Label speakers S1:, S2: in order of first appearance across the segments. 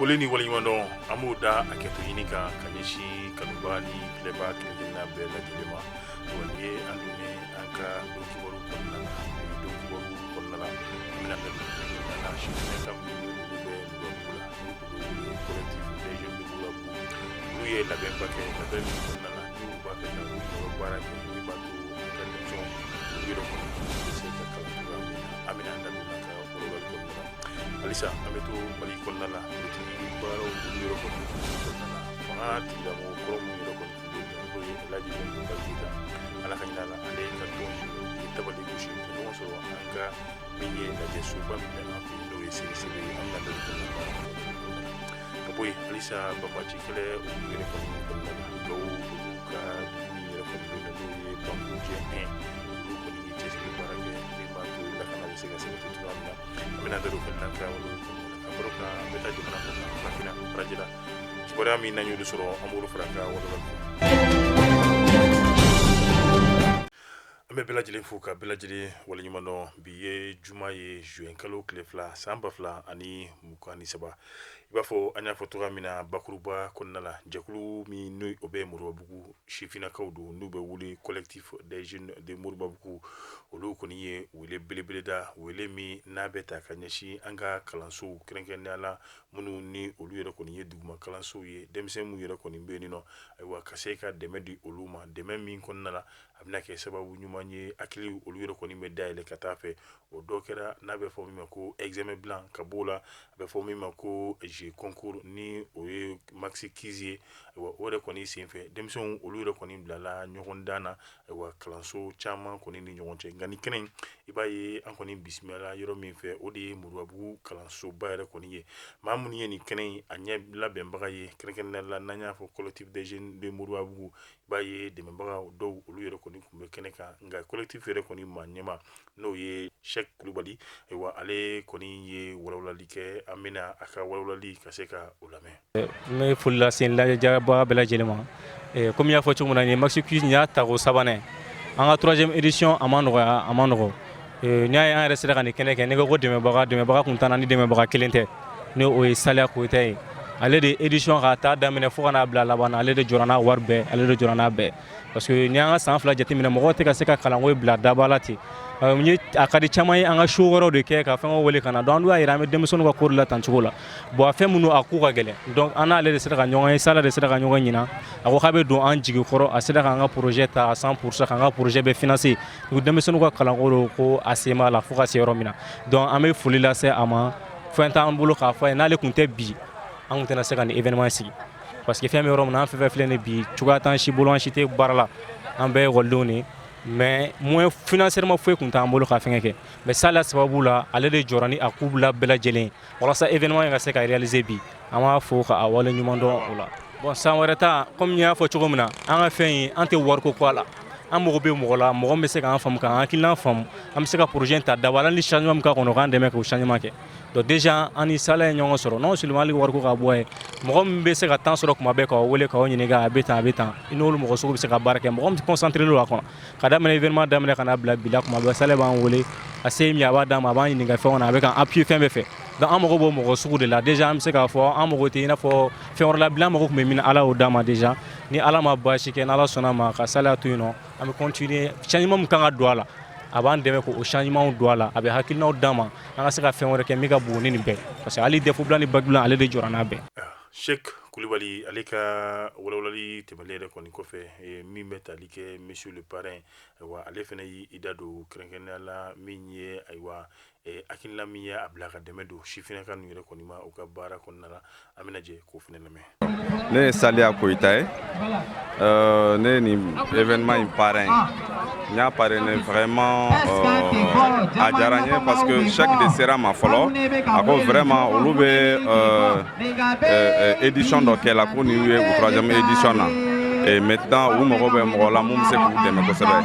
S1: Oleni Walimano, Amuda, Akatuinika, Kanishi, Kanubani, Kleba, Kildina, Bella Dilema, Wanye, Andune, Anka, Dokiwaru, Konana, Dokiwaru, Konana, Minanda, Shimeka, collectif des jeunes de Boulabou, Louis la Bembake, la Belle Konana, Youbaka, Youbara, Yibatu, Attention, Yuroko, Seta Kalakura, Aminanda, Konana, Alisa, Ametu, Malikonana, Baro, Yuroko, Konana, Mahati, la Mokromu, Yuroko, Laji, Kalita, Alakanala, Aleka, Tabali Gushi, also Anka, Mini, la Jesuba, Louis, Amanda, Boy, Alisa, Papa Chikle, Yuroko, Go, Luka, Yuroko, Bambu, Jen, Luko, Chesapeake, Barake, Limatu, la Canal, Sega, Aminanda, Lukanaka, Broka, Beta Jumana, Makina, Rajila, Sporami, Nanu, Soro, Amuru Franca, Belajili Fuka, Belajili, Walimano, Biye, Jumaye, Juenkalo, Clefla, Sambafla, Ani, Mukani Saba. Ibafo anya fotora mina bakuruba konnala jakulu mi noy obe murubabugu shifina kawdu nube wuli collectif des jeunes de murubabugu olu koniye wele belebeleda wele mi nabeta kanyashi anga kalanso krenkenala munu ni olu yere koniye duguma kalanso ye demse mu yere koni benino aywa kaseka demedi oluma demem min konnala abna ke sababu nyumanye akili olu yere koni medaile katafe o dokera nabe fo mi ko examen blanc kabola be fo mi ko j'ai concours ni oye maxi kizie wa ore koni sinfe demson olu re koni blala nyogon dana wa kalanso chama koni ni nyogon che ngani kenen ibaye an koni bismillah yoro min fe odi muruabu kalanso bayre koni ye mamuni ye ni kenen anya la bembaga ye kenen la nanya fo collectif des jeunes de muruabu ibaye de membaga do olu re koni kumbe keneka nga collectif re koni manyema no ye Cheikh Koulibaly wa ale koni ye walawla like amena aka walawla kaseka ulame
S2: me fulla sin la jaba bela jelema comme ya fo chumuna ni maxi quiz nya tago sabane anga 3e édition amanogo nya ya resera kan keneke ne go deme baga kuntana ni deme baga kelente ne o sala ko tay ale de édition ga ta damene fo kana bla labana ale de jorana warbe ale de jorana be parce que nya nga san fla jati mina mo te ka seka kalango bla dabalati ni akadi chamay anga showoro de ke ka fango wole kana don wa irame demson ko korla tanchugola bo afem nu akuka gele donc ana ale de sera nyonga sala de sera nyonga nyina ako xabe do an jigi khoro aseda nga projet ta 100% nga projet be financé du demson ko kalango ko asema la fuka se romina donc ame fulila se ama fenta ambulo ka fa na le kunte bi an tena se kan événement si parce que femme rom na fa flene bi chuga tan shi bolon shite barala ambe goldoni mais moins financièrement foi kunta ambolo ka fengeke mais ça la sababu la ale de jorani akubla bela jelen wala sa événement nga se ka réaliser bi ama fo ka awala nyumando wala bon ça warata comme nya fo chugumna anga fen ante warko kwala amogo be mogola mogo me se ka fam ka akilna fam am se ka projet ta dawala ni changement ka kono kan deme ko changement ke donc déjà ani sala nyongo soro non seulement li warko ka boy mogo be se ka temps soro kuma be ko wole ka woni ga abeta inolu mogo so be se ka barake mogo me concentrer lo akona kada men événement damne kana bla bila kuma be sala ban wole ase mi aba dama ban ni ga fe on avec un appui fin be fait donc amogo bo mogo sugu de la déjà am se ka fo amogo te ina fo fe on la bla mogo me min ala o dama déjà ni ala ma bashi ke na ala sona ma ka sala tu no am continuer changement kan douala avant de ko changement douala abe hakilna dama anga se ka fe on ke mi ga bu ni be parce que ali defu bla ni bagla ale de jorana be
S1: Cheikh Koulibaly aleka walawlali temelere koni kofe mi metalike monsieur le parrain wa ale fene idado krenkenala minye aywa akinla miya ablaka demedo shifina kan yere koni ma o ka bara konnala aminaje ko fene lame
S3: ne salia koitae ne ni événement parrain nya parrain vraiment a jaranye parce que chaque de sera ma follow ako vraiment olube édition donc la ko ni ou 3e édition là et maintenant où mo be mo la mum se ku deme ko sebe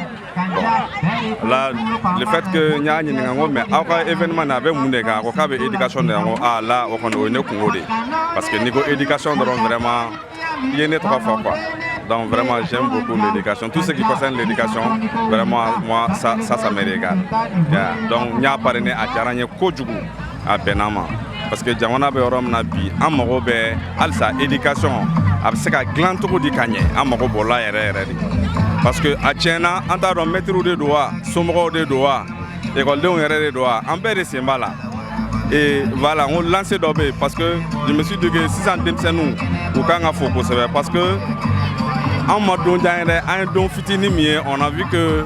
S3: bon là le fait que nya ni ngo mais aka événement na be munde ka ko ka be éducation de ngo ah là o kono ne ku ngode parce que niveau éducation vraiment yene trois fois quoi. Donc vraiment j'aime beaucoup l'éducation. Tout ce qui concerne l'éducation, vraiment moi ça me regarde. Yeah. Donc nya parrainé à Jaranye Kojugu à Benama. parce que jamana bɛ yɔrɔ min na bi an mago bɛ halisa éducation a bɛ se ka dilan cogo di ka ɲɛ an mago b'o la yɛrɛ yɛrɛ de parce que a tiɲɛna an t'a dɔn mɛtiriw de don wa somɔgɔw de don wa ekɔlidenw yɛrɛ de don wa an bɛɛ de sen b'a la et voilà on lance dɔ bɛ yen parce que je me suis dit que sisan denmisɛnninw u kan ka fo kosɛbɛ parce que an ma don jan yɛrɛ an ye don fitinin min ye on a vu que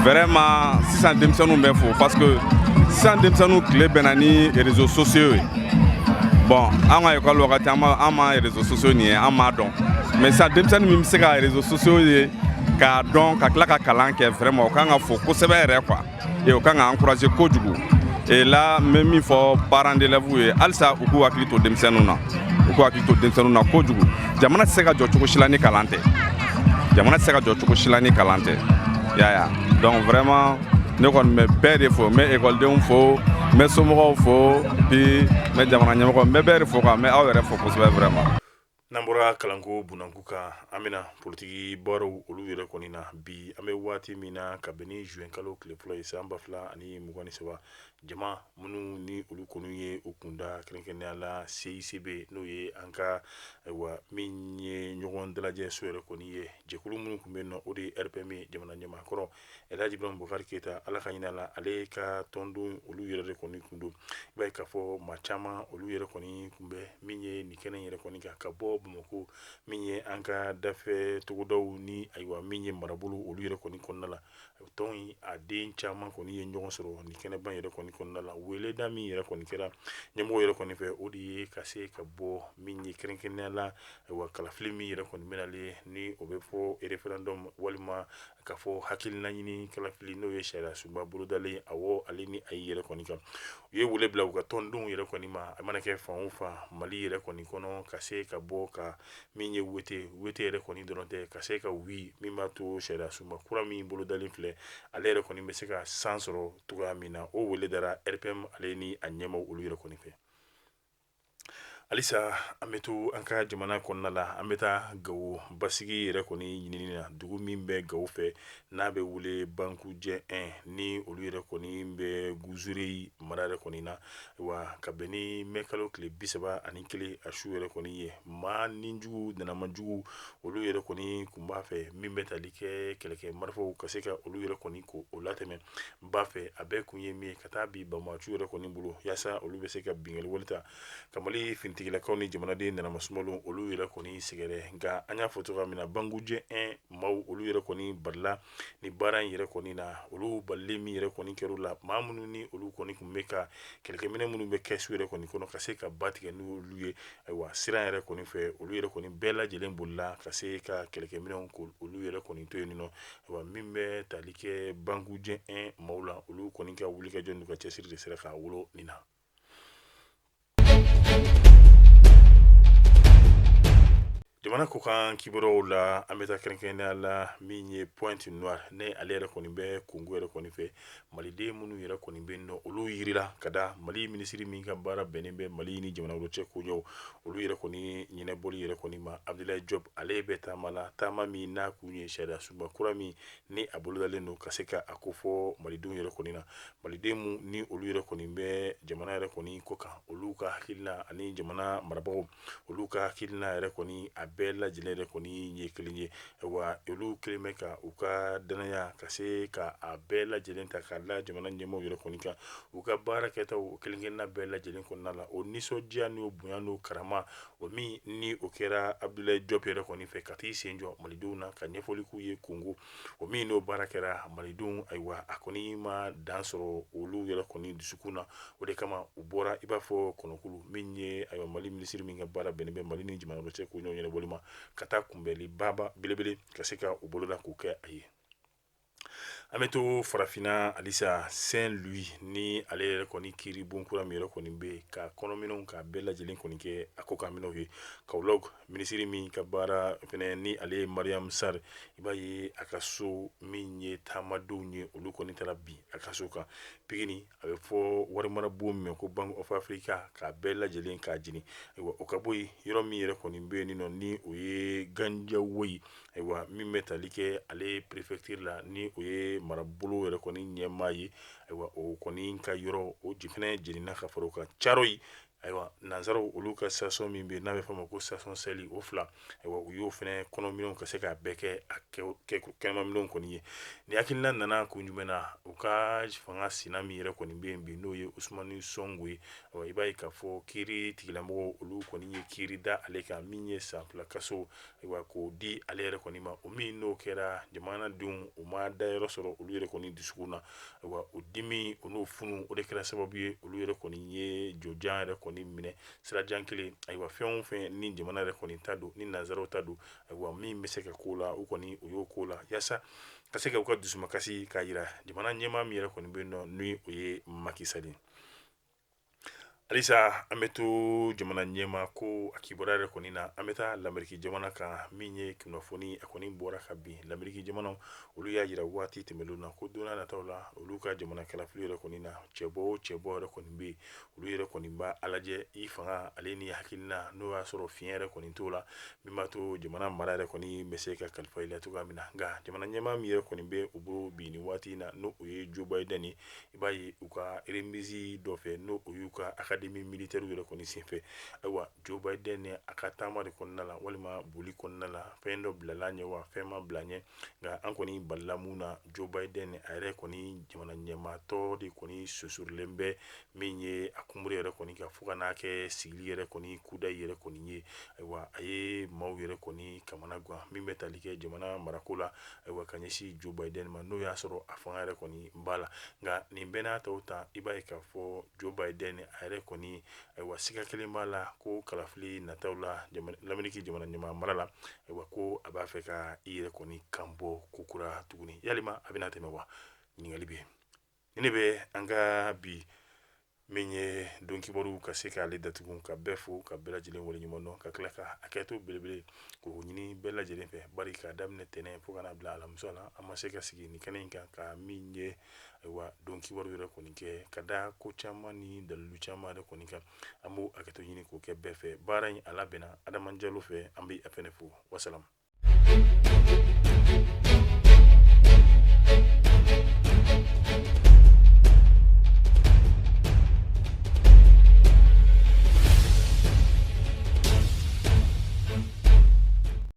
S3: vraiment sisan denmisɛnninw bɛ fo parce que sisan denmisɛnninw tile bɛnna ni réseaux sociaux ye bon an ka école wagati an ma réseaux sociaux nin ye an m'a dɔn mais sisan denmisɛnnin min bɛ se ka réseaux sociaux ye k'a dɔn ka tila ka kalan kɛ vraiment o kan ka fo kosɛbɛ yɛrɛ quoi et o kan ka encourager kojugu et là n bɛ min fɔ parents d'élèves ye halisa u k'u hakili to denmisɛnninw na kojugu jamana tɛ se ka jɔ cogo si la ni kalan tɛ yaya donc vraiment ne kɔni bɛ bɛɛ de fo n bɛ ekɔlidenw fo n bɛ somɔgɔw fo puis n bɛ jamana ɲɛmɔgɔ n bɛ bɛɛ de fo quoi n bɛ aw yɛrɛ fo kosɛbɛ vraiment.
S1: N'an bɔra kalanko bunanku kan an bɛna politiki baaraw olu yɛrɛ kɔni na bi an bɛ waati min na ka bɛn ni juin kalo tile fɔlɔ ye san 2023 jama minnu ni olu kɔni ye u kunda kɛrɛnkɛrɛnnenya la CICB n'o ye an ka min ye ɲɔgɔn dalajɛ so yɛrɛ kɔni ye jɛkulu minnu tun bɛ yen nɔ o de ye RPM jamana ɲɛmaakɔrɔ Elhaji Ibrahim Bukari Keyita ala ka ɲinɛ a la ale ka tɔndon olu yɛrɛ de kɔni kun don i b'a ye k'a fɔ maa caman olu yɛrɛ kɔni kun bɛ min ye nin kɛnɛ yɛrɛ kɔni kan ka bɔ Bamakɔ min ye an ka dafɛ togodaw ni ayiwa min ye marabolo olu yɛrɛ kɔni kɔnɔna la tɔn a den caman kɔni ye ɲɔgɔn sɔrɔ nin kɛnɛban yɛrɛ kɔni kɔnɔna la weleda min yɛrɛ kɔni kɛra ɲɛmɔgɔ yɛrɛ kɔni fɛ o de ye ka se ka bɔ min ye kɛrɛnkɛrɛnnenya la ayiwa kalafili min yɛrɛ kɔni bɛnale ni o bɛ fɔ référendum walima ka fɔ hakilina ɲini kalafili n'o ye sariya sunba bolodalen awɔ ale ni a yɛrɛ kɔni kan u ye wele bila u ka tɔndenw yɛrɛ kɔni ma a mana kɛ fan o fan Mali yɛrɛ kɔni kɔnɔ ka se ka bɔ ka min ye wete yɛrɛ kɔni dɔrɔn tɛ ka se ka wi min b'a to sariya sunba kura min bolodalen filɛ ale yɛrɛ kɔni bɛ se ka san sɔrɔ cogoya min na o wele dara RPM ale ni a ɲɛmaw olu yɛrɛ kɔni fɛ halisa an bɛ to an ka jamana kɔnɔna la an bɛ taa Gawo basigi yɛrɛ kɔni ɲinini na dugu min bɛ Gawo fɛ n'a bɛ wele Bankujɛ 1 ni olu yɛrɛ kɔni bɛ Guzuri mara yɛrɛ kɔni na wa ka bɛn ni mɛ kalo tile 31 a su yɛrɛ kɔni ye maa ninjugu nanamanjugu olu yɛrɛ kɔni kun b'a fɛ min bɛ tali kɛ kɛlɛkɛ marifaw ka se ka olu yɛrɛ kɔni ko o latɛmɛ n b'a fɛ a bɛɛ kun ye min ye ka taa bi Bamacu yɛrɛ kɔni bolo yaasa olu bɛ se ka bingani wale ta ka Mali fintigilakaw ni jamanaden nanamasumalo olu yɛrɛ kɔni sɛgɛrɛ nka an y'a fɔ cogoya min na Bankujɛ 1 maaw olu yɛrɛ kɔni barila ni baara in yɛrɛ kɔni na olu balilen min yɛrɛ kɔni kɛr'u la maa minnu ni olu kɔni kun bɛ ka kɛlɛkɛminɛ minnu bɛ kɛsu yɛrɛ kɔni kɔnɔ ka se ka ba tigɛ n'olu ye ayiwa siran yɛrɛ kɔni fɛ olu yɛrɛ kɔni bɛɛ lajɛlen bolila ka se ka kɛlɛkɛminɛw ko olu yɛrɛ kɔni to yen nɔ ayiwa min bɛ tali kɛ Bankujɛ 1 maaw la olu kɔni ka wulikajɔ n'u ka cɛsiri de sera k'a wolo nin na. Jamana ko kan kibaruw la an bɛ taa kɛrɛnkɛrɛnnenya la min ye Pointe Noire ne ale yɛrɛ kɔni bɛ Congo yɛrɛ kɔni fɛ maliden minnu yɛrɛ kɔni bɛ yen nɔ olu yirila ka da Mali minisiri min ka baara bɛnnen bɛ Mali ni jamana wɛrɛw cɛ koɲɛw olu yɛrɛ kɔni ɲɛnɛbɔli yɛrɛ kɔni ma Abdoulaye Diop ale bɛ taama la taama min n'a kun ye sariya sunba kura min ni a bolodalen don ka se ka a ko fɔ malidenw yɛrɛ kɔni na maliden mun ni olu yɛrɛ kɔni bɛ jamana yɛrɛ kɔni ko kan olu ka hakilina ani jamana marabagaw olu ka hakilina yɛrɛ kɔni a bɛɛ lajɛlen yɛrɛ kɔni ye kelen ye wa olu kelen bɛ ka u ka danaya ka se ka a bɛɛ lajɛlen ta k'a la jamana ɲɛmaaw yɛrɛ kɔni kan u ka baara kɛtaw o kelen-kelenna bɛɛ lajɛlen kɔnɔna la o nisɔndiya n'o bonya n'o karama o min ni o kɛra Abdoulaye Diop yɛrɛ kɔni fɛ ka t'i sen jɔ malidenw na ka ɲɛfɔli k'u ye Congo o min n'o baara kɛra malidenw ayiwa a kɔni ma dan sɔrɔ olu yɛrɛ kɔni dusukun na o de kama u bɔra i b'a fɔ kɔnɔkulu min ye ayiwa Mali minisiri min ka baara bɛnnen bɛ Mali ni jamana wɛrɛ cɛ ko ɲɔgɔn ɲɛnabɔli ma ka taa kunbɛli baba belebele ka se ka u boloda k'o kɛ a ye an bɛ to farafinna halisa Saint-Louis ni ale yɛrɛ kɔni kiiri bon kura min yɛrɛ kɔni bɛ ka kɔnɔminɛw ka bɛɛ lajɛlen kɔni kɛ a ko k'aminɛw ye Kaolack minisiri min ka baara fɛnɛ ni ale ye Mariam Sarr i b'a ye a ka so min ye taamadenw ye olu kɔni taara bi a ka so kan Pikini a bɛ fɔ warimara bon min ko Bank of Africa k'a bɛɛ lajɛlen k'a jeni ayiwa o ka bɔ yen yɔrɔ min yɛrɛ kɔni bɛ yen nɔ ni o ye Gandiawoyi ayiwa min bɛ tali kɛ ale préfecture la ni o ye marabolo yɛrɛ kɔni ɲɛmaa ye ayiwa o kɔni ka yɔrɔ o fɛnɛ jenina ka fara o kan Caroyi ayiwa nanzaraw olu ka station min bɛ n'a bɛ fɔ ma ko station seli o fila ayiwa u y'o fɛnɛ kɔnɔminɛnw ka se k'a bɛɛ kɛ a kɛnɛmaminɛnw kɔni ye ni hakilina nana kun jumɛn na u ka fanga sina min yɛrɛ kɔni bɛ yen bi n'o ye usumani sonko ye ayiwa i b'a ye k'a fɔ kiiri tigilamɔgɔw olu kɔni ye kiiri da ale kan min ye san fila kaso ayiwa k'o di ale yɛrɛ kɔni ma o min n'o kɛra jamanadenw u ma dayɔrɔ sɔrɔ olu yɛrɛ kɔni dusukun na ayiwa o dimi o n'o funu o de kɛra sababu ye olu yɛrɛ kɔni ye jojan yɛrɛ kɔni minɛ sirajan kelen ayiwa fɛn o fɛn ni jamana yɛrɛ kɔni ta don ni nanzaraw ta don ayiwa min bɛ se ka k'o la u kɔni u y'o k'o la yaasa ka se ka u ka dusumakasi k'a yira jamana ɲɛmaa min yɛrɛ kɔni bɛ yen nɔ ni o ye Macky Sall ye halisa an bɛ to jamana ɲɛmaa ko a kibaruya yɛrɛ kɔni na an bɛ taa lamɛriki jamana kan min ye kunnafoni a kɔni bɔra ka bin lamɛriki jamanaw olu y'a yira waati tɛmɛnlenw na ko don n'a nataw la olu ka jamana kalafili yɛrɛ kɔni na cɛbɔ o cɛbɔ yɛrɛ kɔni bɛ yen olu yɛrɛ kɔni b'a lajɛ i fanga ale ni hakilina n'o y'a sɔrɔ fiɲɛ yɛrɛ kɔni t'o la min b'a to jamana mara yɛrɛ kɔni bɛ se ka kalifa i la cogoya min na nka jamana ɲɛmaa min yɛrɛ kɔni bɛ u bolo bi nin waati in na n'o o ye Joe Biden ye i b'a ye u ka remise dɔ fɛ n'o o y'u ka académie militaire yɛrɛ kɔni senfɛ ayiwa Joe Biden a ka taama de kɔnɔna la walima boli kɔnɔna la fɛn dɔ bilala ɲɛ wa fɛn ma bila ɲɛ nka an kɔni balila mun na Joe Biden a yɛrɛ kɔni jamana ɲɛmaatɔ de kɔni susurilen bɛ min ye a kunburu yɛrɛ kɔni ka fo ka n'a kɛ sigili yɛrɛ kɔni kudayi yɛrɛ kɔni ye ayiwa a ye maaw yɛrɛ kɔni kamana gan min bɛ tali kɛ jamana marako la ayiwa ka ɲɛsin Joe Biden ma n'o y'a sɔrɔ a fanga yɛrɛ kɔni b'a la nka nin bɛɛ n'a taw ta i b'a ye k'a fɔ Joe Biden a yɛrɛ kɔni ayiwa siga kelen b'a la ko kalafili nataw la lamɛriki jamana ɲɛmaa mara la ayiwa ko a b'a fɛ ka i yɛrɛ kɔni kan bɔ kokura tuguni yalima a bɛna tɛmɛ wa ɲininkali bɛ yen ne bɛ an ka bi min ye don kibaru ka se k'ale datugu ka bɛɛ fo ka bɛɛ lajɛlen waleɲuman dɔn ka tila ka hakɛto belebele k'o ɲini bɛɛ lajɛlen fɛ bari k'a daminɛ tɛnɛn fo ka n'a bila alamisa la an ma se ka sigi nin kɛnɛ in kan ka min ye ayiwa don kibaru yɛrɛ kɔni kɛ ka da ko caman ni dalilu caman yɛrɛ kɔni kan an b'o hakɛto ɲini k'o kɛ bɛɛ fɛ baara in a labɛnna Adama Jalo fɛ an bɛ a fɛnɛ fo wasalam